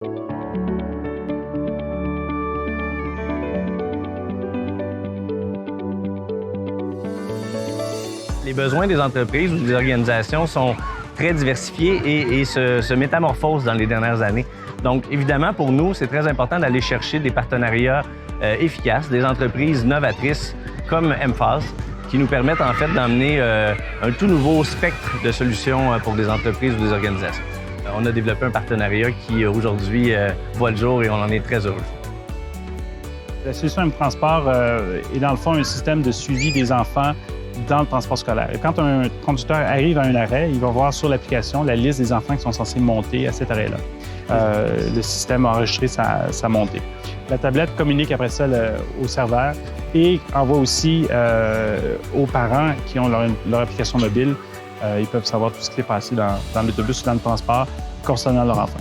Les besoins des entreprises ou des organisations sont très diversifiés et se métamorphosent dans les dernières années. Donc, évidemment, pour nous, c'est très important d'aller chercher des partenariats efficaces, des entreprises novatrices comme Emphase, qui nous permettent en fait d'emmener un tout nouveau spectre de solutions pour des entreprises ou des organisations. On a développé un partenariat qui, aujourd'hui, voit le jour et on en est très heureux. La solution M-Transport est dans le fond un système de suivi des enfants dans le transport scolaire. Et quand un conducteur arrive à un arrêt, il va voir sur l'application la liste des enfants qui sont censés monter à cet arrêt-là. Le système a enregistré sa montée. La tablette communique après ça au serveur et envoie aussi aux parents qui ont leur application mobile. Ils peuvent savoir tout ce qui s'est passé dans l'autobus ou dans le transport concernant leur enfant.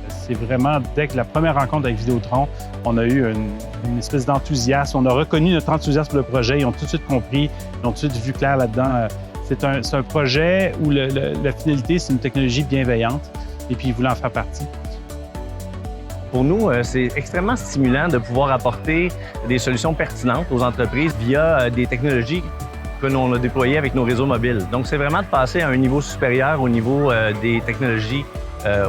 C'est vraiment, dès que la première rencontre avec Vidéotron, on a eu une espèce d'enthousiasme. On a reconnu notre enthousiasme pour le projet. Ils ont tout de suite compris, ils ont tout de suite vu clair là-dedans. C'est un projet où la finalité, c'est une technologie bienveillante et puis ils voulaient en faire partie. Pour nous, c'est extrêmement stimulant de pouvoir apporter des solutions pertinentes aux entreprises via des technologies que l'on a déployées avec nos réseaux mobiles. Donc, c'est vraiment de passer à un niveau supérieur au niveau des technologies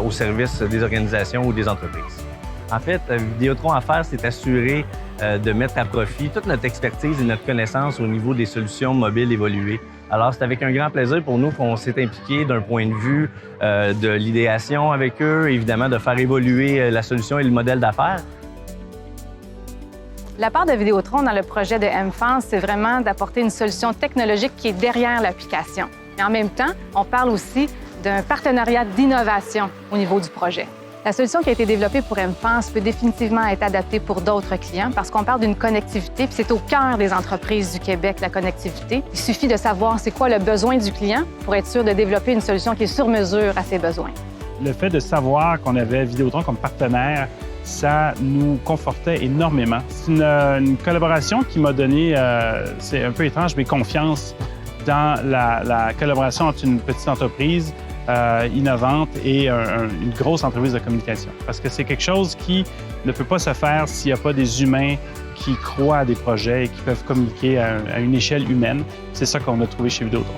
au service des organisations ou des entreprises. En fait, Vidéotron Affaires s'est assuré de mettre à profit toute notre expertise et notre connaissance au niveau des solutions mobiles évoluées. Alors, c'est avec un grand plaisir pour nous qu'on s'est impliqué d'un point de vue de l'idéation avec eux, évidemment de faire évoluer la solution et le modèle d'affaires. La part de Vidéotron dans le projet de Emphase, c'est vraiment d'apporter une solution technologique qui est derrière l'application. Mais en même temps, on parle aussi d'un partenariat d'innovation au niveau du projet. La solution qui a été développée pour Emphase peut définitivement être adaptée pour d'autres clients parce qu'on parle d'une connectivité, puis c'est au cœur des entreprises du Québec, la connectivité. Il suffit de savoir c'est quoi le besoin du client pour être sûr de développer une solution qui est sur mesure à ses besoins. Le fait de savoir qu'on avait Vidéotron comme partenaire, ça nous confortait énormément. C'est une collaboration qui m'a donné, c'est un peu étrange, mais confiance dans la collaboration entre une petite entreprise innovante et une grosse entreprise de communication. Parce que c'est quelque chose qui ne peut pas se faire s'il n'y a pas des humains qui croient à des projets et qui peuvent communiquer à une échelle humaine. C'est ça qu'on a trouvé chez Vidéotron.